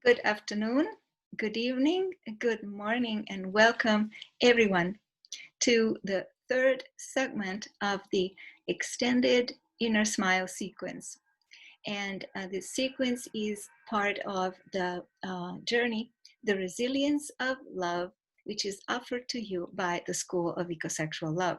Good afternoon, good evening, good morning, and welcome everyone to the third segment of the extended inner smile sequence. And this sequence is part of the journey, The Resilience of Love, which is offered to you by the School of Ecosexual Love.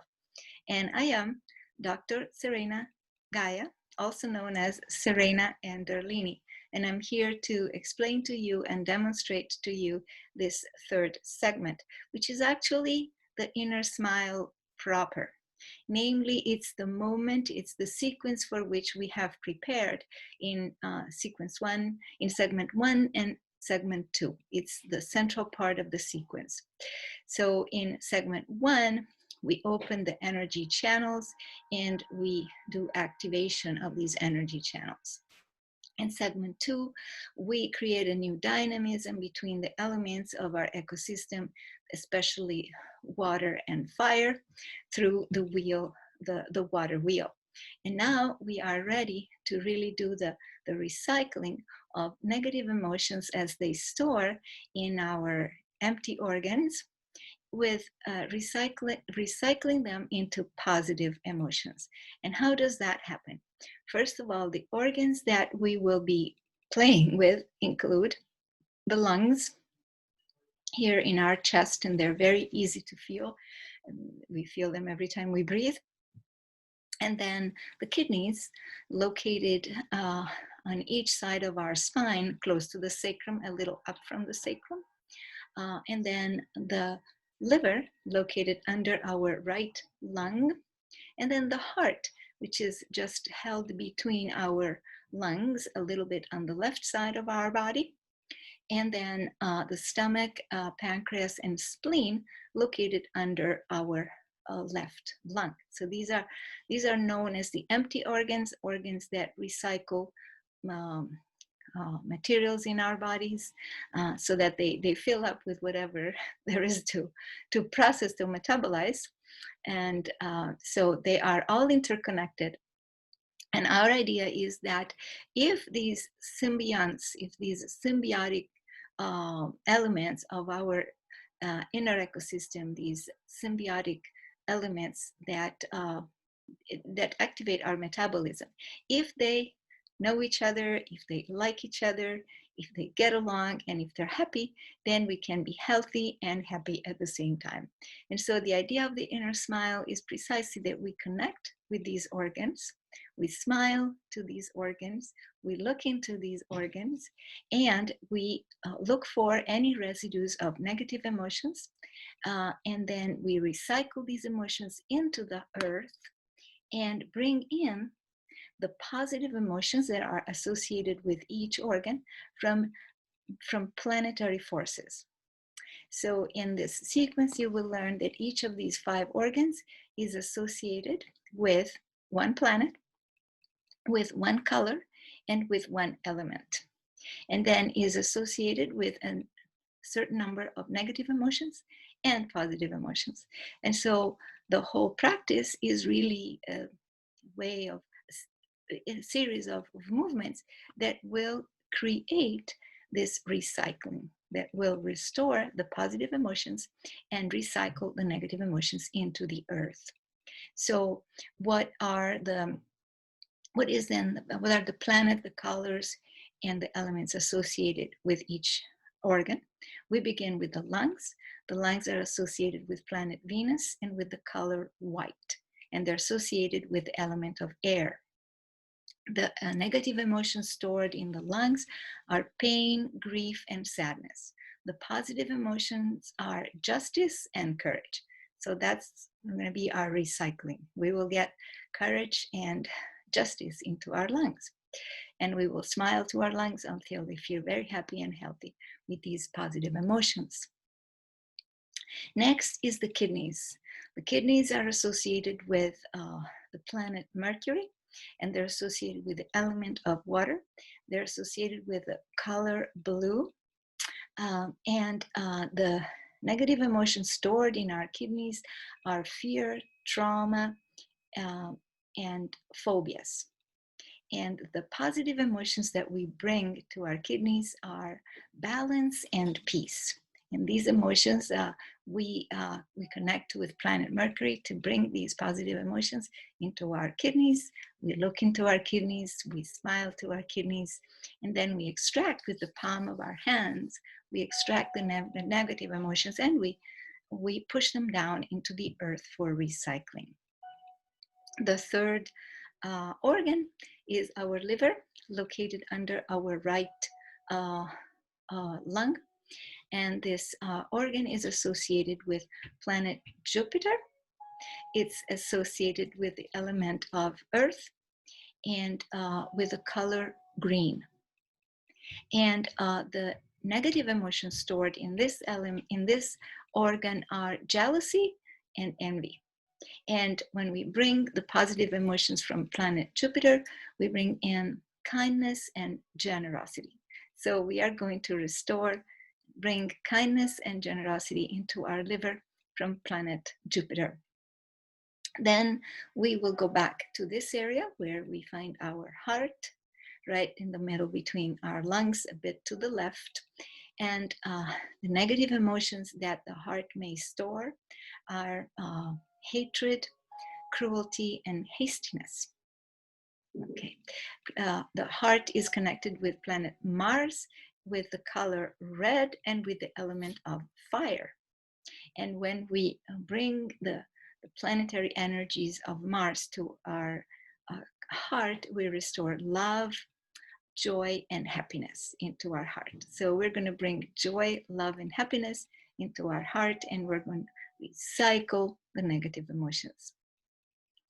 And I am Dr. Serena Gaia, also known as Serena Anderlini. And I'm here to explain to you and demonstrate to you this third segment, which is actually the inner smile proper. Namely, it's the moment, it's the sequence for which we have prepared in segment one and segment two. It's the central part of the sequence. So in segment one, we open the energy channels and we do activation of these energy channels. In segment two, we create a new dynamism between the elements of our ecosystem, especially water and fire, through the wheel, the water wheel. And now we are ready to really do the recycling of negative emotions as they store in our empty organs, with recycling them into positive emotions. And how does that happen? First of all, the organs that we will be playing with include the lungs here in our chest, and they're very easy to feel. We feel them every time we breathe. And then the kidneys, located on each side of our spine, close to the sacrum, a little up from the sacrum. And then the liver, located under our right lung, and then the heart, which is just held between our lungs, a little bit on the left side of our body, and then the stomach, pancreas, and spleen, located under our left lung. So these are known as the empty organs that recycle materials in our bodies, so that they fill up with whatever there is to process, to metabolize. And so they are all interconnected. And our idea is that if these symbionts, if these symbiotic elements of our inner ecosystem, these symbiotic elements that activate our metabolism, if they know each other, if they like each other, if they get along, and if they're happy, then we can be healthy and happy at the same time. And so the idea of the inner smile is precisely that we connect with these organs, we smile to these organs, we look into these organs, and we look for any residues of negative emotions, and then we recycle these emotions into the earth and bring in the positive emotions that are associated with each organ from planetary forces. So in this sequence, you will learn that each of these 5 organs is associated with one planet, with one color, and with one element, and then is associated with a certain number of negative emotions and positive emotions. And so the whole practice is really a way of a series of movements that will create this recycling, that will restore the positive emotions and recycle the negative emotions into the earth. So what are the planet, the colors, and the elements associated with each organ? We begin with the lungs. The lungs are associated with planet Venus and with the color white, and they're associated with the element of air. The negative emotions stored in the lungs are pain, grief, and sadness. The positive emotions are justice and courage. So that's going to be our recycling. We will get courage and justice into our lungs. And we will smile to our lungs until they feel very happy and healthy with these positive emotions. Next is the kidneys. The kidneys are associated with the planet Mercury, and they're associated with the element of water. They're associated with the color blue. And the negative emotions stored in our kidneys are fear, trauma, and phobias. And the positive emotions that we bring to our kidneys are balance and peace. And these emotions, we connect with planet Mercury to bring these positive emotions into our kidneys. We look into our kidneys, we smile to our kidneys, and then we extract with the palm of our hands, we extract the negative emotions, and we push them down into the earth for recycling. The third organ is our liver, located under our right lung. And this organ is associated with planet Jupiter. It's associated with the element of earth and with the color green. And the negative emotions stored in this element, in this organ, are jealousy and envy. And when we bring the positive emotions from planet Jupiter, we bring in kindness and generosity. So we are going to bring kindness and generosity into our liver from planet Jupiter. Then we will go back to this area where we find our heart, right in the middle between our lungs, a bit to the left. And the negative emotions that the heart may store are hatred, cruelty, and hastiness. Okay, the heart is connected with planet Mars, with the color red, and with the element of fire. And when we bring the planetary energies of Mars to our heart, we restore love, joy, and happiness into our heart. So we're going to bring joy, love, and happiness into our heart, and we're going to recycle the negative emotions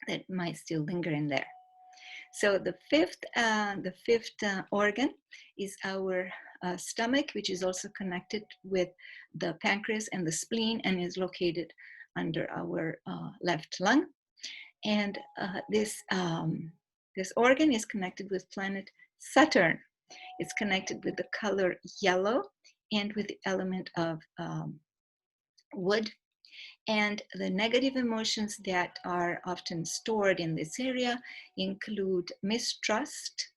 that might still linger in there. So the fifth organ is our stomach, which is also connected with the pancreas and the spleen, and is located under our left lung. And this organ is connected with planet Saturn. It's connected with the color yellow and with the element of wood. And the negative emotions that are often stored in this area include mistrust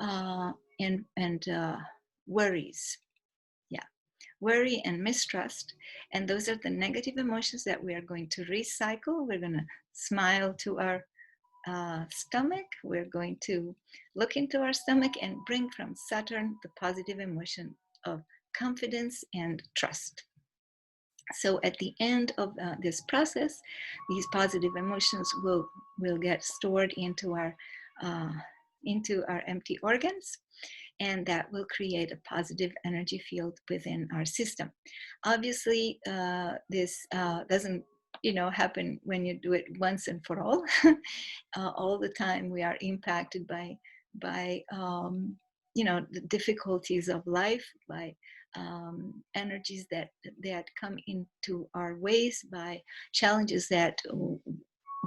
and worries. Yeah, worry and mistrust. And those are the negative emotions that we are going to recycle. We're going to smile to our stomach. We're going to look into our stomach and bring from Saturn the positive emotion of confidence and trust. So at the end of this process, these positive emotions will get stored into our empty organs, and that will create a positive energy field within our system. Obviously, this doesn't happen when you do it once and for all. All the time we are impacted by the difficulties of life, by energies that come into our ways, by challenges that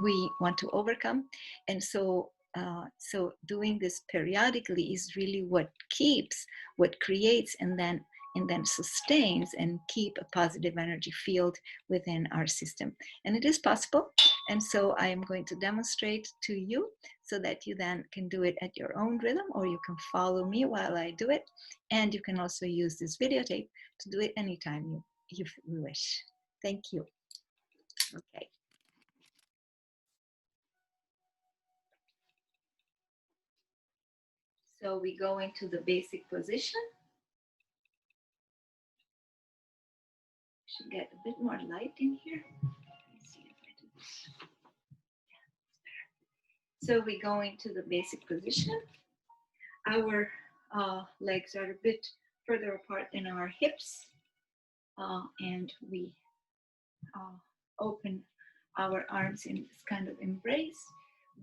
we want to overcome. And so doing this periodically is really what creates and then sustains and keep a positive energy field within our system. And it is possible. And so I am going to demonstrate to you so that you then can do it at your own rhythm, or you can follow me while I do it. And you can also use this videotape to do it anytime you wish. Thank you. Okay. So we go into the basic position. Should get a bit more light in here. Let's see if I do this. Yeah, so we go into the basic position. Our legs are a bit further apart than our hips, and we open our arms in this kind of embrace.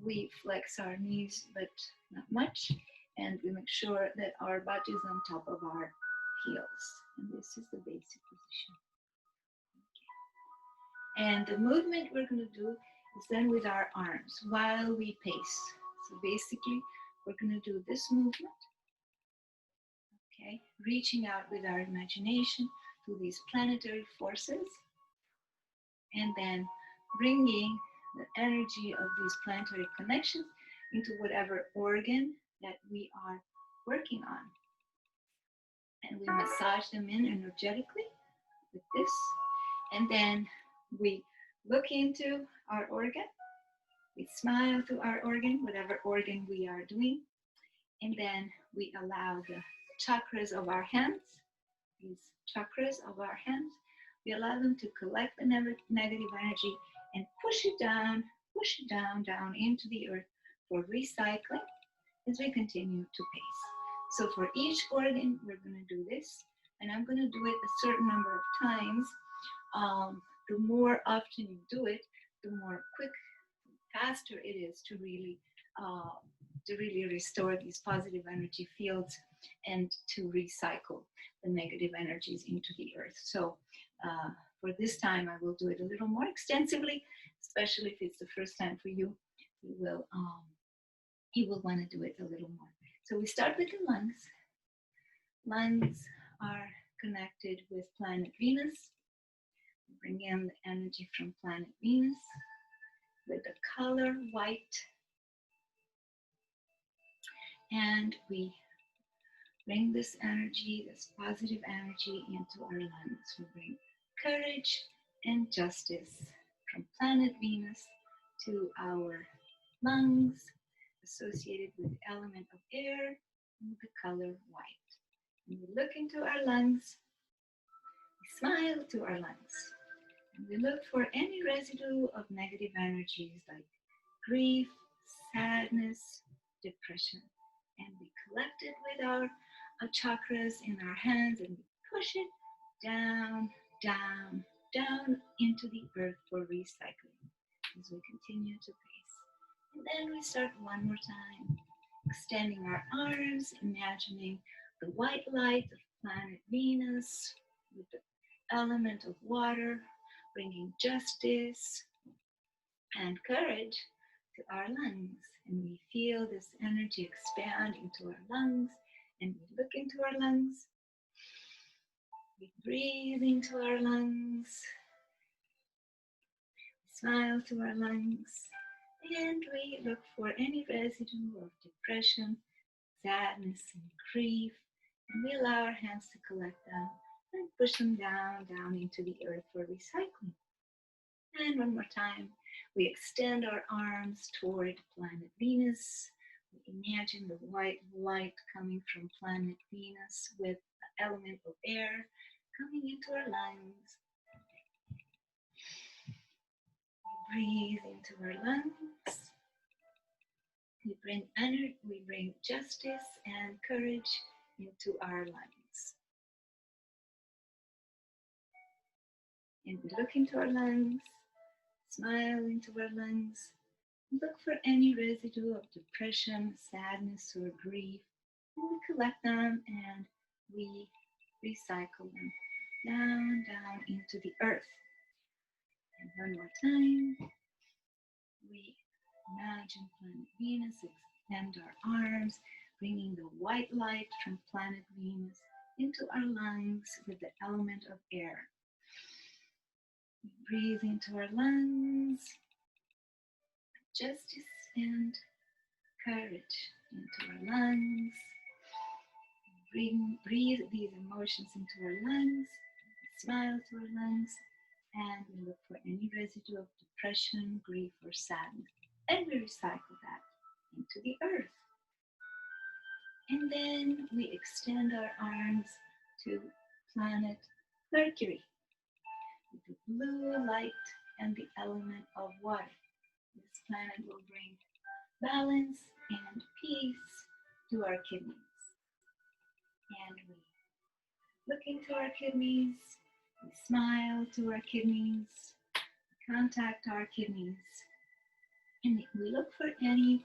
We flex our knees, but not much, and we make sure that our butt is on top of our heels. And this is the basic position. Okay. And the movement we're going to do is then with our arms while we pace. So basically, we're going to do this movement. Okay, reaching out with our imagination to these planetary forces, and then bringing the energy of these planetary connections into whatever organ that we are working on. And we massage them in energetically with this. And then we look into our organ. We smile to our organ, whatever organ we are doing. And then we allow the chakras of our hands, these chakras of our hands, we allow them to collect the negative energy and push it down, down into the earth for recycling as we continue to pace. So for each organ, we're going to do this, and I'm going to do it a certain number of times. The more often you do it, the more quick, faster it is to really restore these positive energy fields and to recycle the negative energies into the earth. So for this time, I will do it a little more extensively, especially if it's the first time for you. You will want to do it a little more. So we start with the lungs. Lungs are connected with planet Venus. We bring in the energy from planet Venus with the color white. And we bring this energy, this positive energy into our lungs. We bring courage and justice from planet Venus to our lungs, associated with the element of air and the color white. And we look into our lungs, we smile to our lungs, and we look for any residue of negative energies like grief, sadness, depression. And we collect it with our chakras in our hands, and we push it down, down, down into the earth for recycling as we continue to pace. And then we start one more time, extending our arms, imagining the white light of planet Venus with the element of water, bringing justice and courage to our lungs. And we feel this energy expand into our lungs, and we look into our lungs. We breathe into our lungs. We smile to our lungs. And we look for any residue of depression, sadness, and grief. And we allow our hands to collect them and push them down, down into the earth for recycling. And one more time, we extend our arms toward planet Venus. We imagine the white light coming from planet Venus with the element of air coming into our lungs. We breathe into our lungs. We bring energy, we bring justice and courage into our lungs. And we look into our lungs, smile into our lungs, look for any residue of depression, sadness, or grief, and we collect them and we recycle them down, down into the earth. And one more time, we imagine planet Venus, extend our arms, bringing the white light from planet Venus into our lungs with the element of air. We breathe into our lungs, justice and courage into our lungs. Breathe these emotions into our lungs, smile to our lungs, and we look for any residue of depression, grief, or sadness. And we recycle that into the earth. And then we extend our arms to planet Mercury with the blue light and the element of water. This planet will bring balance and peace to our kidneys. And we look into our kidneys, we smile to our kidneys, we contact our kidneys, and we look for any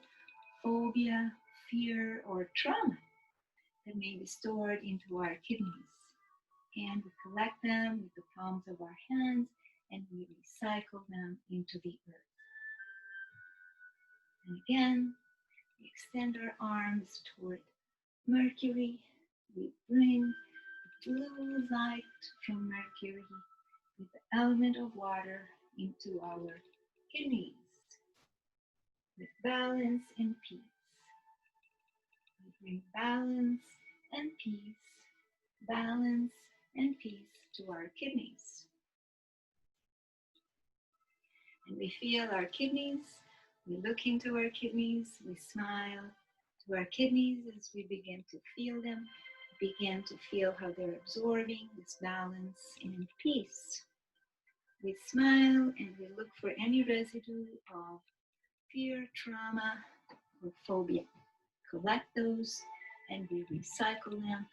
phobia, fear, or trauma that may be stored into our kidneys. And we collect them with the palms of our hands, and we recycle them into the earth. And again, we extend our arms toward Mercury. We bring the blue light from Mercury with the element of water into our kidneys with balance and peace. bring balance and peace, balance and peace to our kidneys. And we feel our kidneys, we look into our kidneys, we smile to our kidneys as we begin to feel them, begin to feel how they're absorbing this balance and peace. We smile and we look for any residue of fear, trauma, or phobia. Collect those and we recycle them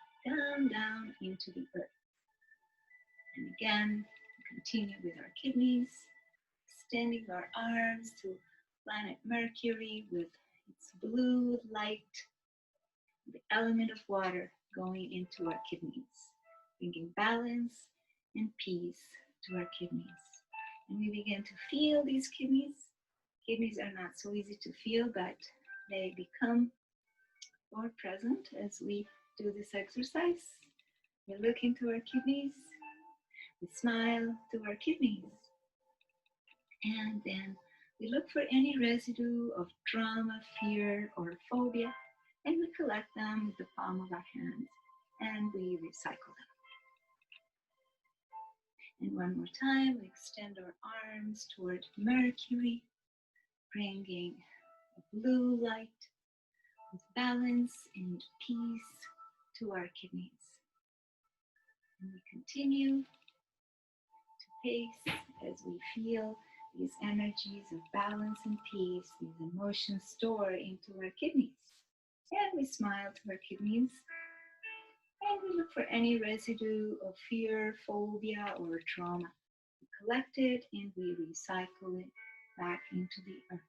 down into the earth. And again, continue with our kidneys, extending our arms to planet Mercury with its blue light, the element of water going into our kidneys, bringing balance and peace to our kidneys. And we begin to feel these kidneys. Kidneys are not so easy to feel, but they become more present as we do this exercise. We look into our kidneys, we smile to our kidneys, and then we look for any residue of trauma, fear, or phobia, and we collect them with the palm of our hands, and we recycle them. And one more time, we extend our arms toward Mercury, bringing a blue light with balance and peace to our kidneys. And we continue to pace as we feel these energies of balance and peace, these emotions store into our kidneys. And we smile to our kidneys. And we look for any residue of fear, phobia, or trauma. We collect it and we recycle it back into the earth.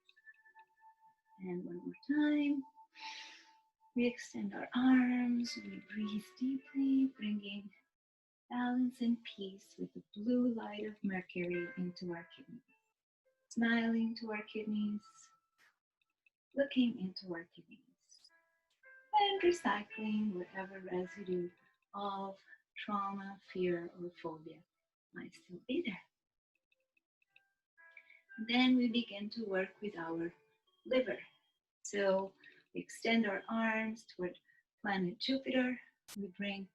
And one more time, we extend our arms, we breathe deeply, bringing balance and peace with the blue light of Mercury into our kidneys. Smiling to our kidneys, looking into our kidneys, and recycling whatever residue of trauma, fear, or phobia might still be there. And then we begin to work with our liver. So we extend our arms toward planet Jupiter. We bring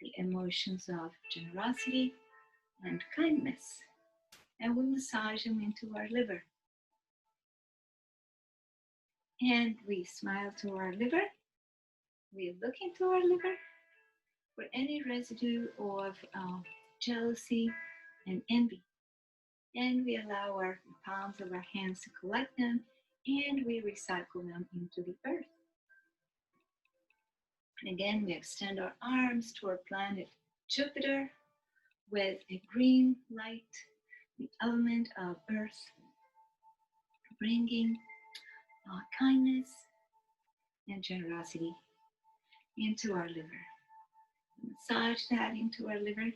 the emotions of generosity and kindness, and we massage them into our liver. And we smile to our liver. We look into our liver for any residue of jealousy and envy. And we allow our palms of our hands to collect them, and we recycle them into the earth. And again, we extend our arms toward planet Jupiter with a green light, the element of earth, bringing kindness and generosity into our liver. We massage that into our liver, we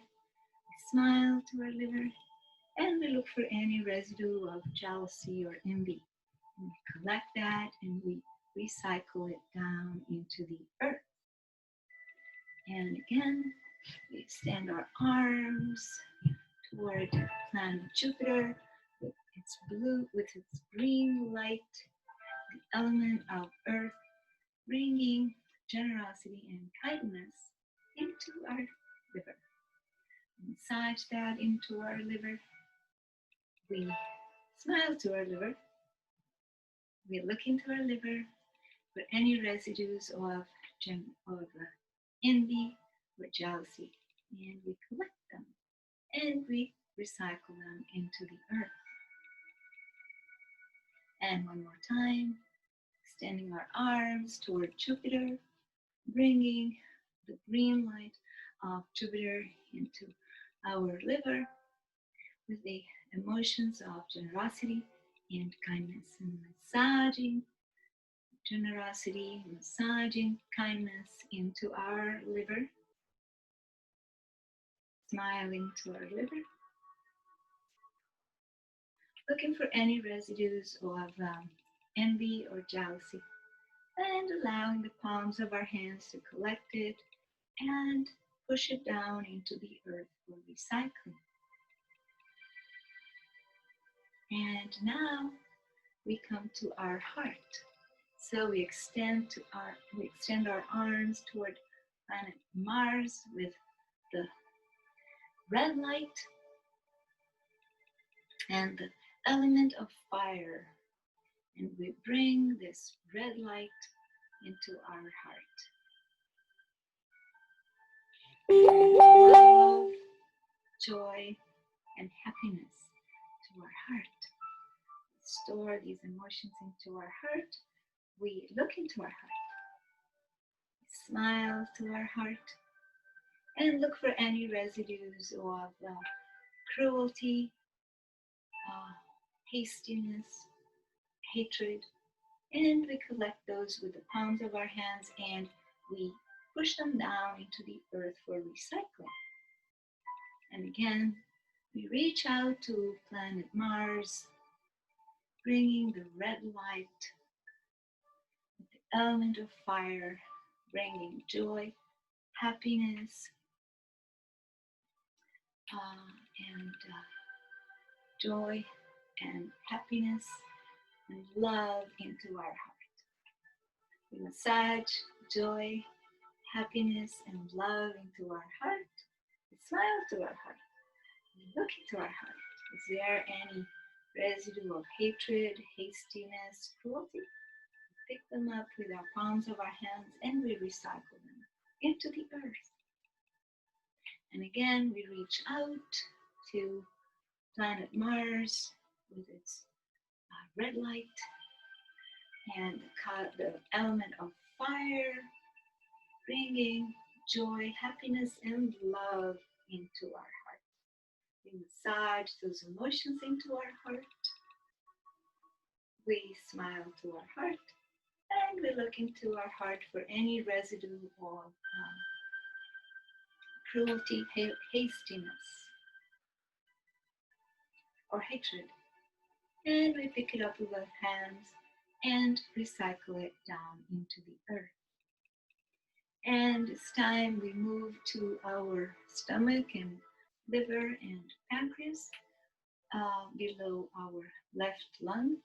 smile to our liver, and we look for any residue of jealousy or envy. And we collect that and we recycle it down into the earth. And again, we extend our arms toward planet Jupiter with its green light, the element of earth, bringing generosity and kindness into our liver. We massage that into our liver. We smile to our liver. We look into our liver for any residues of envy or jealousy, and we collect them and we recycle them into the earth. And one more time, extending our arms toward Jupiter, bringing the green light of Jupiter into our liver with the emotions of generosity and kindness, and massaging generosity, massaging kindness into our liver, smiling to our liver, looking for any residues of envy or jealousy, and allowing the palms of our hands to collect it and push it down into the earth for recycling. And now we come to our heart. So we extend our arms toward planet Mars with the red light and the element of fire. And we bring this red light into our heart. Love, joy, and happiness to our heart. Store these emotions into our heart. We look into our heart. We smile to our heart. And look for any residues of cruelty, hastiness, hatred, and we collect those with the palms of our hands and we push them down into the earth for recycling. And again, we reach out to planet Mars, bringing the red light, the element of fire, bringing joy, happiness, and joy and happiness and love into our heart. We massage joy, happiness, and love into our heart. We smile to our heart. We look into our heart. Is there any residue of hatred, hastiness, cruelty? We pick them up with our palms of our hands and we recycle them into the earth. And again, we reach out to planet Mars with its red light and the element of fire, bringing joy, happiness, and love into our heart. We massage those emotions into our heart. We smile to our heart, and we look into our heart for any residue of cruelty, hastiness, or hatred. And we pick it up with our hands and recycle it down into the earth. And it's time we move to our stomach and liver and pancreas below our left lung.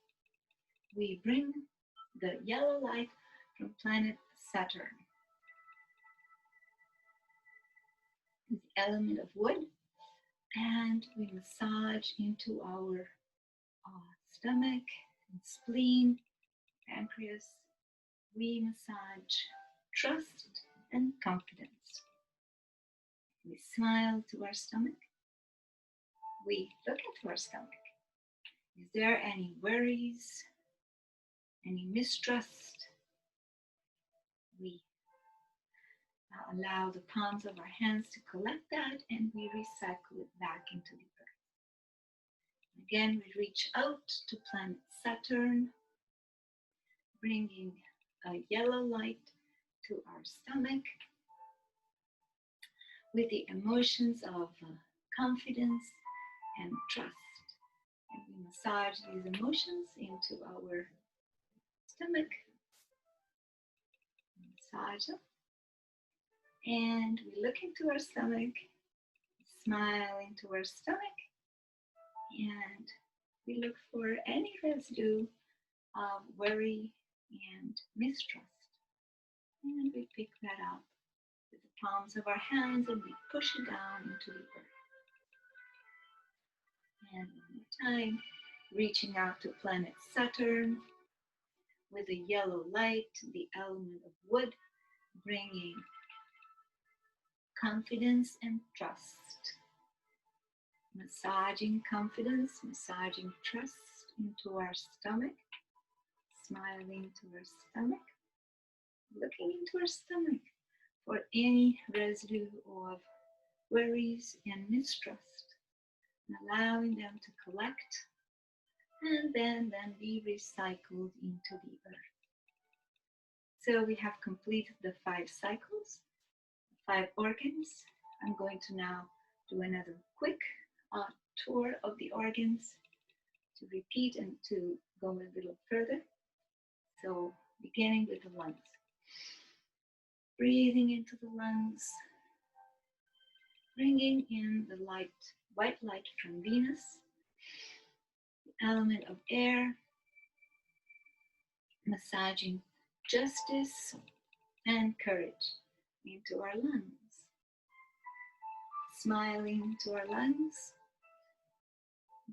We bring the yellow light from planet Saturn, the element of wood, and we massage into our stomach and spleen, pancreas. We massage trust and confidence. We smile to our stomach. We look into our stomach. Is there any worries, any mistrust? We allow the palms of our hands to collect that and we recycle it back into the earth. Again, we reach out to planet Saturn, bringing a yellow light to our stomach with the emotions of confidence and trust. And we massage these emotions into our stomach. Massage them. And we look into our stomach, smile into our stomach, and we look for any residue of worry and mistrust. And we pick that up with the palms of our hands and we push it down into the earth. And one more time, reaching out to planet Saturn with a yellow light, the element of wood, bringing confidence and trust. Massaging confidence, massaging trust into our stomach, smiling to our stomach, looking into our stomach for any residue of worries and mistrust, and allowing them to collect and then be recycled into the earth. So we have completed the 5 cycles, 5 organs. I'm going to now do another quick tour of the organs to repeat and to go a little further. So beginning with the lungs. Breathing into the lungs, bringing in the light, white light from Venus, the element of air, massaging justice and courage into our lungs, smiling to our lungs,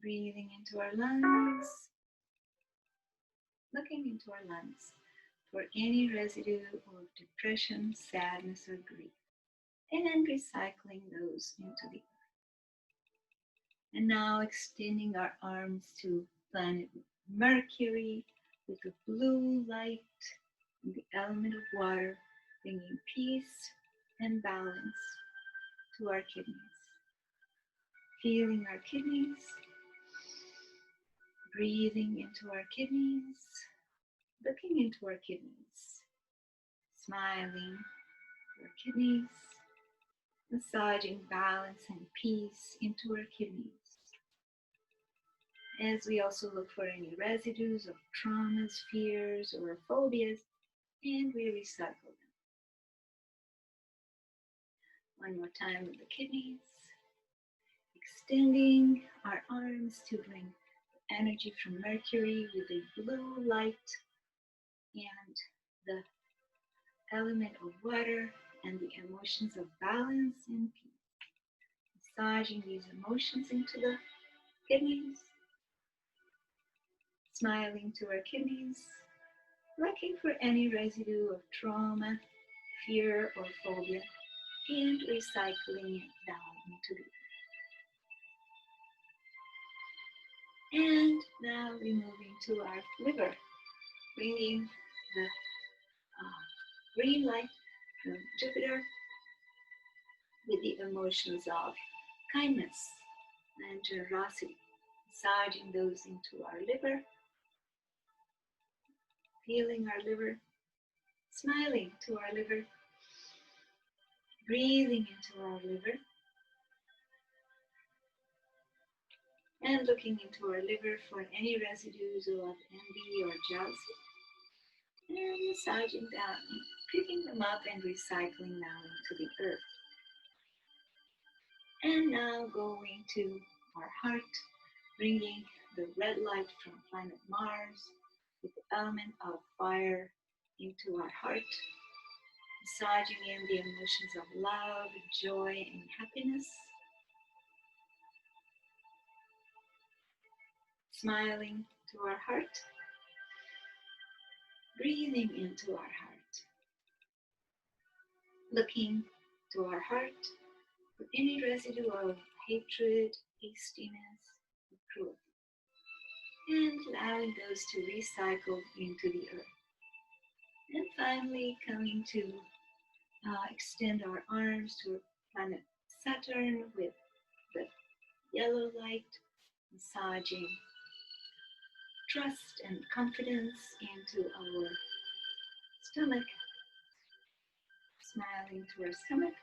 breathing into our lungs, looking into our lungs for any residue of depression, sadness, or grief, and recycling those into the earth. And now extending our arms to planet Mercury with the blue light and the element of water, bringing peace and balance to our kidneys. Feeling our kidneys, breathing into our kidneys, looking into our kidneys, smiling to our kidneys, massaging balance and peace into our kidneys. As we also look for any residues of traumas, fears, or phobias, and we recycle them. One more time with the kidneys, extending our arms to bring energy from Mercury with the blue light and the element of water and the emotions of balance and peace. Massaging these emotions into the kidneys, smiling to our kidneys, looking for any residue of trauma, fear, or phobia, and recycling it down into the earth. And now we're moving to our liver, bringing the green light from Jupiter with the emotions of kindness and generosity, massaging those into our liver, feeling our liver, smiling to our liver, breathing into our liver, and looking into our liver for any residues of envy or jealousy, and massaging down, picking them up and recycling now into the earth. And now going to our heart, bringing the red light from planet Mars with the element of fire into our heart, massaging in the emotions of love, joy, and happiness, smiling to our heart, breathing into our heart, looking to our heart for any residue of hatred, hastiness, or cruelty, and allowing those to recycle into the earth. And finally coming to extend our arms to planet Saturn with the yellow light, massaging trust and confidence into our stomach, smiling to our stomach,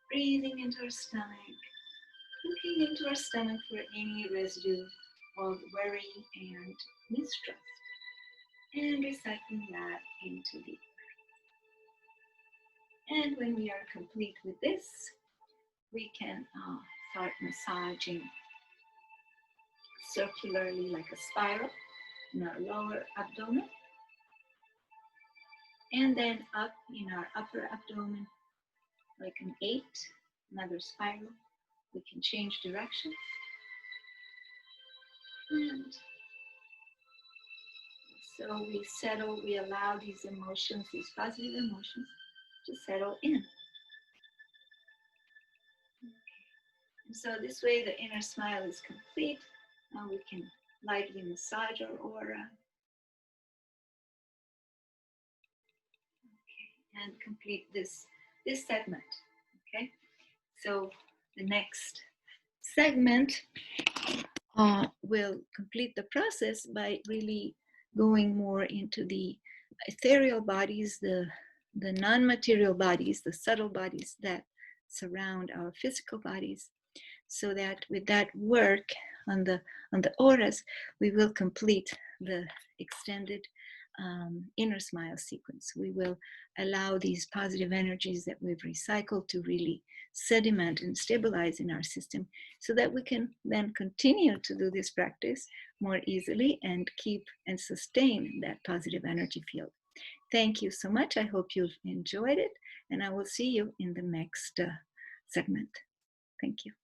breathing into our stomach, looking into our stomach for any residue of worry and mistrust, and recycling that into the earth. And when we are complete with this, we can start massaging circularly like a spiral in our lower abdomen, and then up in our upper abdomen like an 8, another spiral. We can change directions, and so we settle, we allow these emotions, these positive emotions, to settle in. And so this way the inner smile is complete. Now we can lightly massage our aura. Okay. And complete this segment. Okay, so the next segment will complete the process by really going more into the ethereal bodies, the non-material bodies, the subtle bodies that surround our physical bodies, so that with that work on the auras, we will complete the extended inner smile sequence. We will allow these positive energies that we've recycled to really sediment and stabilize in our system so that we can then continue to do this practice more easily and keep and sustain that positive energy field. Thank you so much. I hope you've enjoyed it, and I will see you in the next segment. Thank you.